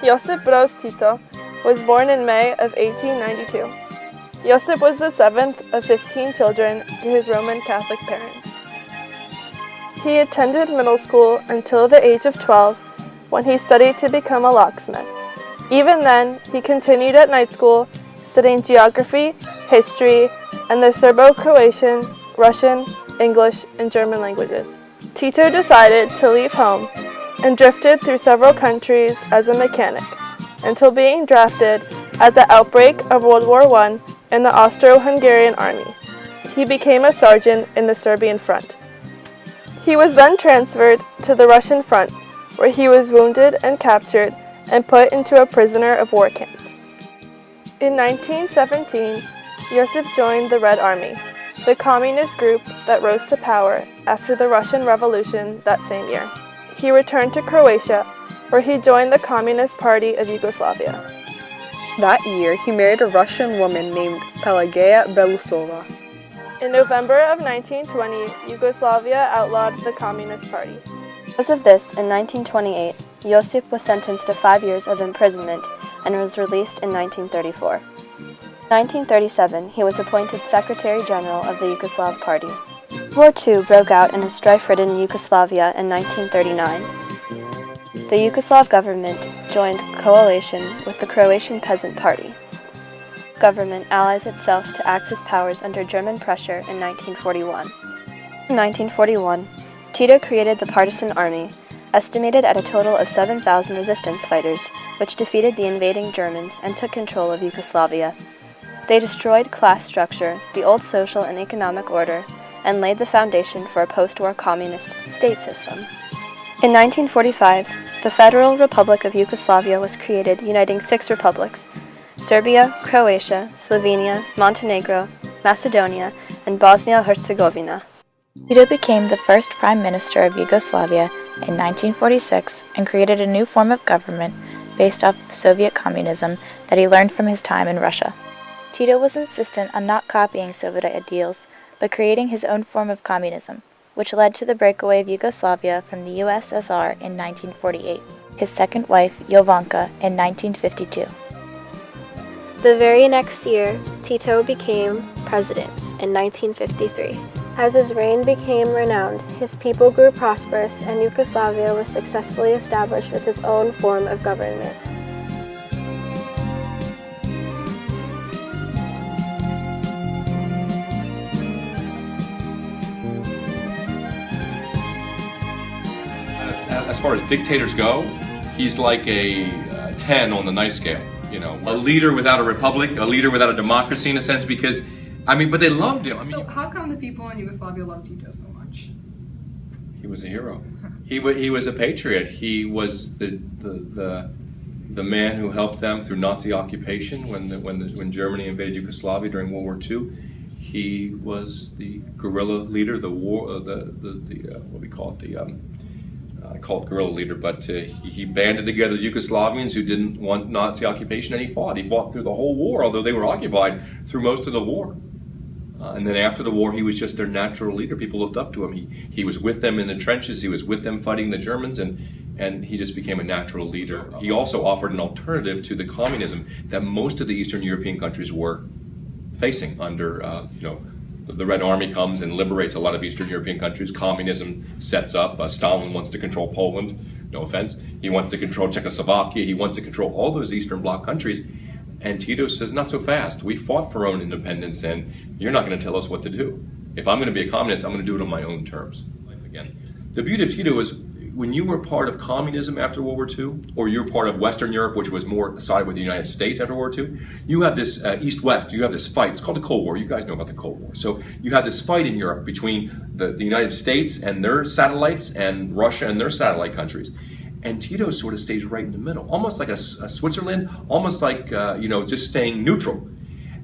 Josip Broz Tito was born in May of 1892. Josip was the seventh of 15 children to his Roman Catholic parents. He attended middle school until the age of 12, when he studied to become a locksmith. Even then, he continued at night school, studying geography, history, and the Serbo-Croatian, Russian, English, and German languages. Tito decided to leave home and drifted through several countries as a mechanic, until being drafted at the outbreak of World War I in the Austro-Hungarian army. He became a sergeant in the Serbian front. He was then transferred to the Russian front, where he was wounded and captured and put into a prisoner of war camp. In 1917, Josip joined the Red Army, the communist group that rose to power after the Russian Revolution that same year. He returned to Croatia, where he joined the Communist Party of Yugoslavia. That year, he married a Russian woman named Kalea Belousova. In November of 1920, Yugoslavia outlawed the Communist Party. Because of this, in 1928, Josip was sentenced to 5 years of imprisonment and was released in 1934. In 1937, he was appointed Secretary General of the Yugoslav Party. World War II broke out in a strife-ridden Yugoslavia in 1939. The Yugoslav government joined coalition with the Croatian Peasant Party. The government allies itself to Axis powers under German pressure in 1941. In 1941, Tito created the partisan army, estimated at a total of 7,000 resistance fighters, which defeated the invading Germans and took control of Yugoslavia. They destroyed class structure, the old social and economic order, and laid the foundation for a post-war communist state system. In 1945, the Federal Republic of Yugoslavia was created, uniting 6 republics: Serbia, Croatia, Slovenia, Montenegro, Macedonia, and Bosnia-Herzegovina. Tito became the first Prime Minister of Yugoslavia in 1946 and created a new form of government based off of Soviet communism that he learned from his time in Russia. Tito was insistent on not copying Soviet ideals, but creating his own form of communism, which led to the breakaway of Yugoslavia from the USSR in 1948, his second wife, Jovanka, in 1952. The very next year, Tito became president in 1953. As his reign became renowned, his people grew prosperous, and Yugoslavia was successfully established with its own form of government. As far as dictators go, he's like a 10 on the nice scale. You know, a leader without a republic, a leader without a democracy in a sense, because, but they loved him. So how come the people in Yugoslavia loved Tito so much? He was a hero. He was a patriot. He was the man who helped them through Nazi occupation when Germany invaded Yugoslavia during World War II. He was the guerrilla leader, what we call it, I call it guerrilla leader, but he banded together the Yugoslavians who didn't want Nazi occupation, and he fought. He fought through the whole war, although they were occupied through most of the war. And then after the war, he was just their natural leader. People looked up to him. He was with them in the trenches. He was with them fighting the Germans, and he just became a natural leader. He also offered an alternative to the communism that most of the Eastern European countries were facing under, the Red Army comes and liberates a lot of Eastern European countries. Communism sets up. Stalin wants to control Poland, no offense. He wants to control Czechoslovakia. He wants to control all those Eastern Bloc countries. And Tito says, not so fast. We fought for our own independence, and you're not going to tell us what to do. If I'm going to be a communist, I'm going to do it on my own terms. Again, the beauty of Tito is when you were part of communism after World War II, or you're part of Western Europe, which was more sided with the United States after World War II, you have this East-West, you have this fight. It's called the Cold War. You guys know about the Cold War. So you have this fight in Europe between the United States and their satellites and Russia and their satellite countries. And Tito sort of stays right in the middle, almost like a Switzerland, almost like, just staying neutral.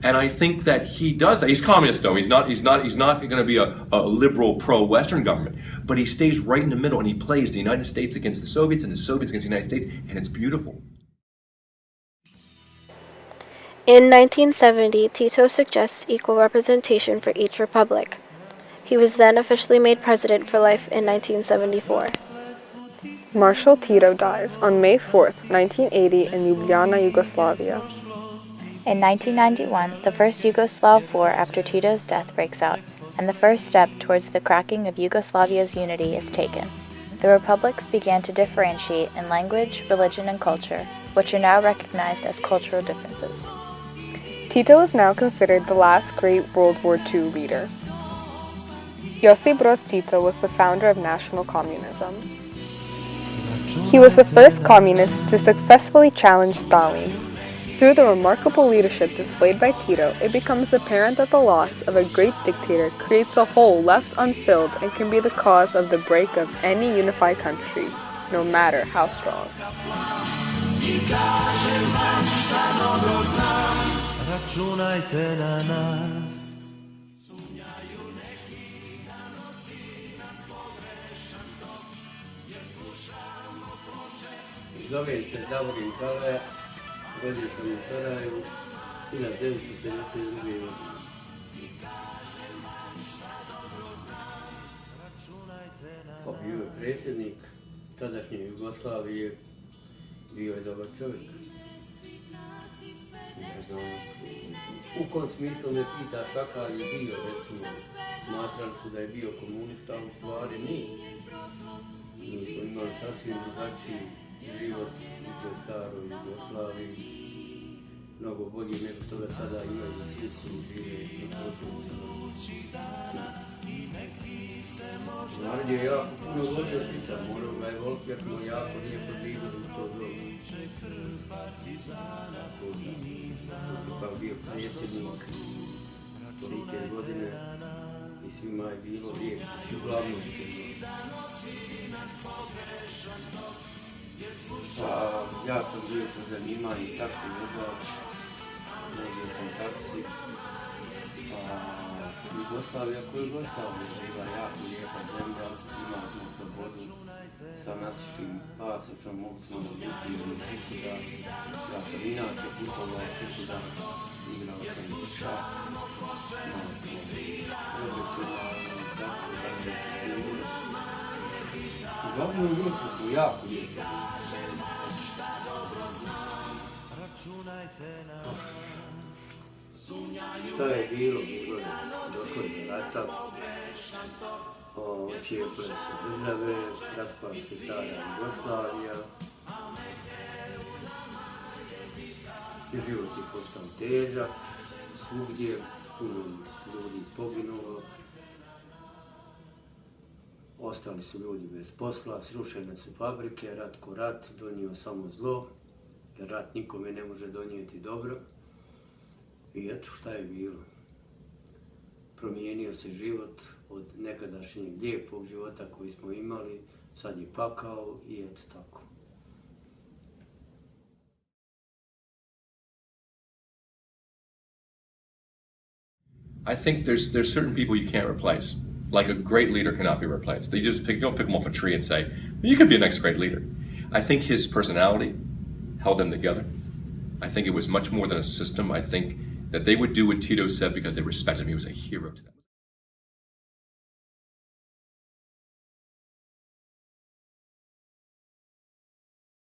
And I think that he does that. He's communist, though. He's not going to be a liberal pro-Western government. But he stays right in the middle, and he plays the United States against the Soviets and the Soviets against the United States, and it's beautiful. In 1970, Tito suggests equal representation for each republic. He was then officially made president for life in 1974. Marshal Tito dies on May 4th, 1980 in Ljubljana, Yugoslavia. In 1991, the first Yugoslav war after Tito's death breaks out, and the first step towards the cracking of Yugoslavia's unity is taken. The republics began to differentiate in language, religion, and culture, which are now recognized as cultural differences. Tito is now considered the last great World War II leader. Josip Broz Tito was the founder of national communism. He was the first communist to successfully challenge Stalin. Through the remarkable leadership displayed by Tito, it becomes apparent that the loss of a great dictator creates a hole left unfilled and can be the cause of the break of any unified country, no matter how strong. Računajte na nas. Zovem se Kalea, rodio sam u Sarajevu 1952. godine. Bio je predsjednik tadašnje Jugoslavije, bio je dobar čovjek. Ne znam, u kom smislu me pitaš kakav je bio, recimo, smatrali su da je bio komunista, ali u stvari nije. Mi smo imali sasvim drugačiji život u toj staroj Jugoslaviji, mnogo bolji nego što ga sada imaju svi koji žive na području. Narod je jako puno vođa pisa, morao ga je voliti jer smo jako lijepo živjeli u to dobu. Pa bio predsjednik tolike godine i svima je bilo lijepo, uglavnom se ja sam bio po zanimanju taksi vozač, vozio sam taksi, Jugoslavija koja je Jugoslavija bila jako lijepa zemlja, imali smo slobodu, sa našim pasošom mogli smo dobiti od svuda, ja sam inače putovao svuda, igrao sam u šah, uglavnom ljudi su jako lijepi. Šta je bilo došlo je do rata, cijepile se države, raspala se stara Jugoslavija, život je postao težak, svugdje puno ljudi poginulo, ostali su ljudi bez posla, srušene su fabrike, rat ko rat, donio samo zlo, jer rat nikome ne može donijeti dobro. I eto šta je bilo. Promijenio se život od nekadašnjeg lijepog života koji smo imali, sad je pakao i eto tako. I think there's certain people you can't replace. Like a great leader cannot be replaced. You just don't pick them off a tree and say, well, you could be a next great leader. I think his personality held them together. I think it was much more than a system. I think that they would do what Tito said because they respected him. He was a hero to them.